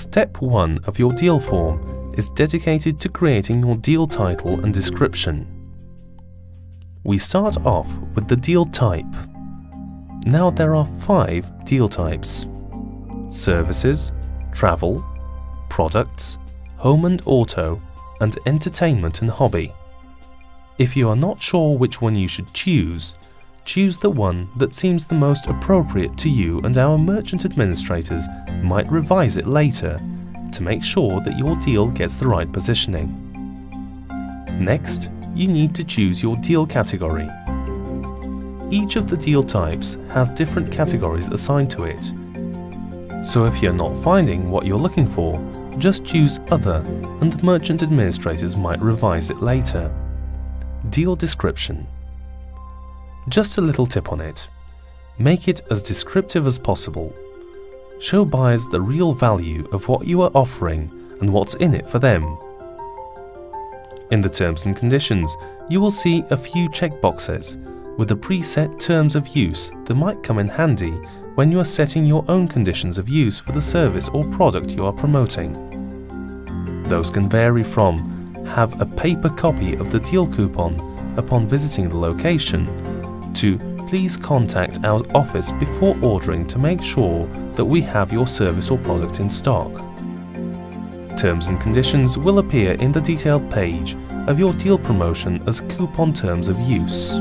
Step 1 of your deal form is dedicated to creating your deal title and description. We start off with the deal type. Now there are 5 deal types: services, travel, products, home and auto, and entertainment and hobby. If you are not sure which one you should choose the one that seems the most appropriate to you, and our merchant administrators might revise it later to make sure that your deal gets the right positioning. Next, you need to choose your deal category. Each of the deal types has different categories assigned to it. So if you're not finding what you're looking for, just choose Other and the merchant administrators might revise it later. Deal description. Just a little tip on it. Make it as descriptive as possible. Show buyers the real value of what you are offering and what's in it for them. In the terms and conditions, you will see a few checkboxes with the preset terms of use that might come in handy when you are setting your own conditions of use for the service or product you are promoting. Those can vary from have a paper copy of the deal coupon upon visiting the location to please contact our office before ordering to make sure that we have your service or product in stock. Terms and conditions will appear in the detailed page of your deal promotion as coupon terms of use.